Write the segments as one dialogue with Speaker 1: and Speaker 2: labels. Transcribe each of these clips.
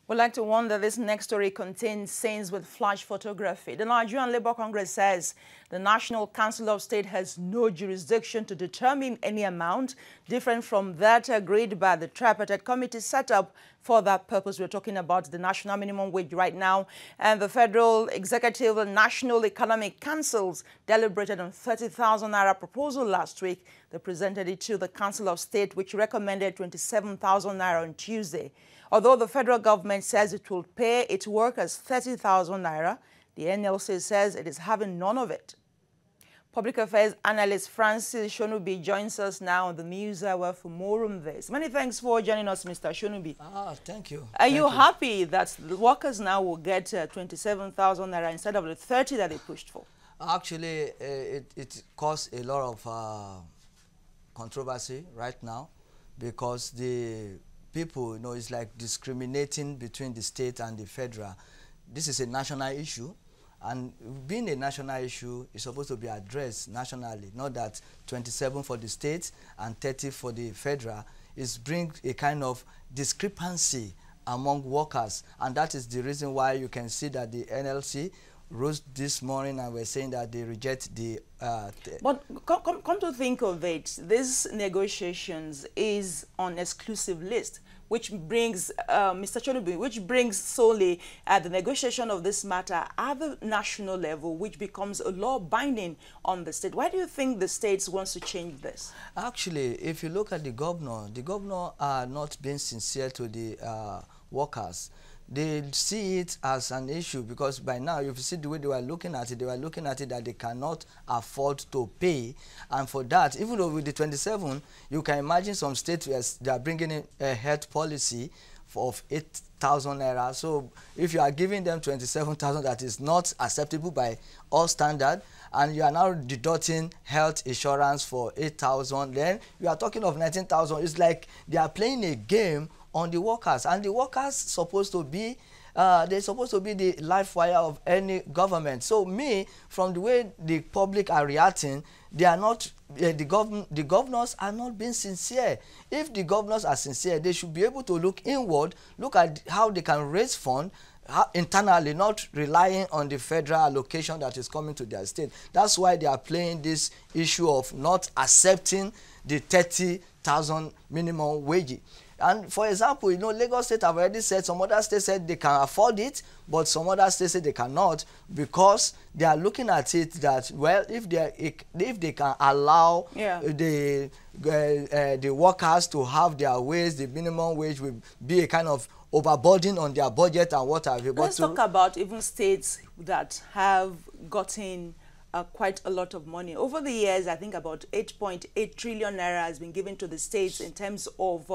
Speaker 1: We'd like to warn that this next story contains scenes with flash photography. The Nigerian Labour Congress says the National Council of State has no jurisdiction to determine any amount different from that agreed by the tripartite committee set up for that purpose. We're talking about the national minimum wage right now. And the Federal Executive and National Economic Councils deliberated on 30,000 naira proposal last week. They presented it to the Council of State, which recommended 27,000 naira on Tuesday. Although the federal government says it will pay its workers 30,000 naira, the NLC says it is having none of it. Public affairs analyst Francis Shonubi joins us now on the News Hour for more on this. Many thanks for joining us, Mr. Shonubi.
Speaker 2: Thank you.
Speaker 1: Are you happy that the workers now will get 27,000 naira instead of the 30 that they pushed for?
Speaker 2: Actually, it caused a lot of controversy right now because the people, it's like discriminating between the state and the federal. This is a national issue, and being a national issue is supposed to be addressed nationally, not that 27 for the state and 30 for the federal. It brings a kind of discrepancy among workers, and that is the reason why you can see that the NLC rose this morning and were saying that they reject the...
Speaker 1: But come to think of it, these negotiations is on exclusive list, which brings, Mr. Shonubi, which brings solely the negotiation of this matter at the national level, which becomes a law binding on the state. Why do you think the states wants to change this? Actually,
Speaker 2: if you look at the governor are not being sincere to the workers. They see it as an issue because by now, if you see the way they were looking at it that they cannot afford to pay. And for that, even though with the 27, you can imagine some states where they are bringing in a health policy of 8,000 naira. So if you are giving them 27,000, that is not acceptable by all standard, and you are now deducting health insurance for 8,000, then you are talking of 19,000. It's like they are playing a game on the workers, and the workers supposed to be they're supposed to be the life wire of any government. So from the way the public are reacting, they are not the governors are not being sincere. If the governors are sincere, they should be able to look inward, look at how they can raise funds internally, not relying on the federal allocation that is coming to their state. That's why they are playing this issue of not accepting the 30,000 minimum wage. And for example, Lagos State have already said, some other states said they can afford it, but some other states say they cannot, because they are looking at it that, well, if they can allow the workers to have their wage, the minimum wage will be a kind of overburden on their budget and what have you.
Speaker 1: Let's talk about even states that have gotten quite a lot of money. Over the years, I think about 8.8 trillion naira has been given to the states in terms of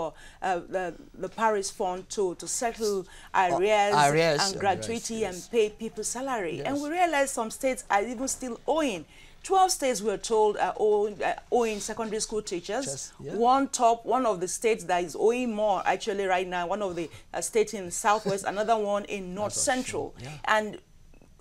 Speaker 1: the Paris Fund to settle arrears and gratuity and pay people's salary. Yes. And we realize some states are even still owing. 12 states, we're told, are owing secondary school teachers. One of the states that is owing more, actually, right now, one of the states in the Southwest, another one in North Central. And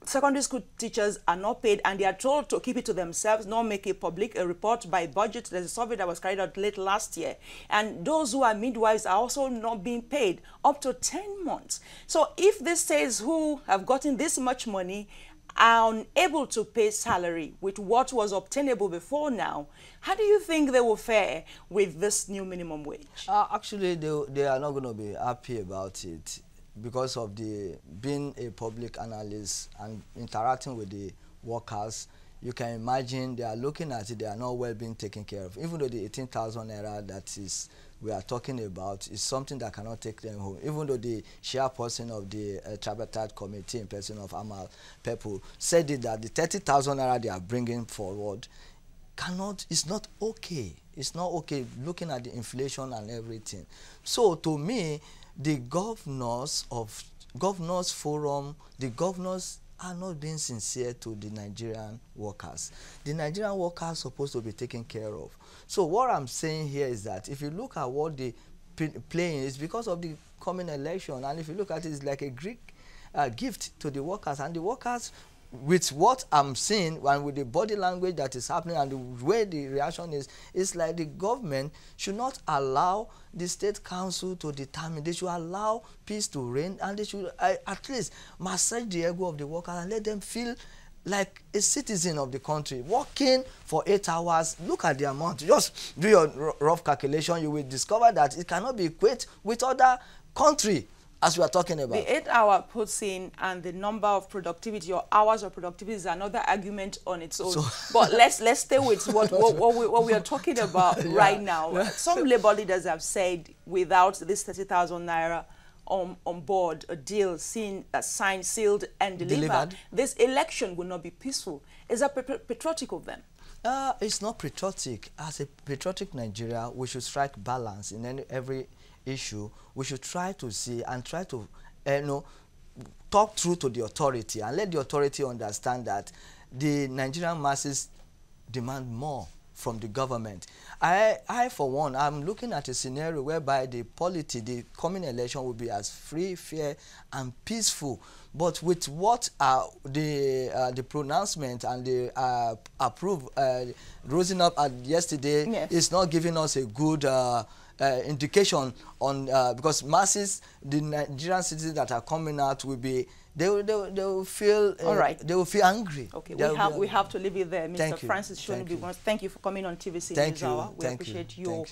Speaker 1: secondary school teachers are not paid, and they are told to keep it to themselves, not make it public. A report by budget, there's a survey that was carried out late last year. And those who are midwives are also not being paid up to 10 months. So if these states who have gotten this much money are unable to pay salary with what was obtainable before now, how do you think they will fare with this new minimum wage?
Speaker 2: Actually, they are not going to be happy about it, because of being a public analyst and interacting with the workers. You can imagine they are looking at it, they are not well being taken care of. Even though the 18,000 naira that we are talking about is something that cannot take them home. Even though the chairperson of the tripartite committee in person of Amal Pepu said it, that the 30,000 naira they are bringing forward is not okay. It's not okay looking at the inflation and everything. So to me, the governors forum, the governors are not being sincere to the Nigerian workers. The Nigerian workers are supposed to be taken care of. So what I'm saying here is that if you look at what they playing, is because of the coming election, and if you look at it, it's like a Greek gift to the workers, and the workers with what I'm seeing and with the body language that is happening and the way the reaction is, it's like the government should not allow the state council to determine. They should allow peace to reign, and they should at least massage the ego of the workers and let them feel like a citizen of the country, working for 8 hours. Look at the amount. Just do your rough calculation. You will discover that it cannot be equated with other country, as we are talking about.
Speaker 1: The 8-hour puts in and the number of productivity or hours of productivity is another argument on its own. But let's stay with what we are talking about right now. Yeah. Some labor leaders have said without this 30,000 naira on board, a deal signed, sealed, and delivered, this election will not be peaceful. Is that patriotic of them?
Speaker 2: It's not patriotic. As a patriotic Nigeria, we should strike balance in every issue. We should try to see and try to talk through to the authority and let the authority understand that the Nigerian masses demand more from the government. I for one, I'm looking at a scenario whereby the coming election will be as free, fair, and peaceful. But with what the pronouncement and the rosing up yesterday, yes, is not giving us a good indication on because masses, the Nigerian citizens that are coming out will be. They will feel all right. They will feel angry.
Speaker 1: Okay, we have to leave it there, Mr. Francis Shonubi. Thank you for coming on TVC News Hour. We appreciate your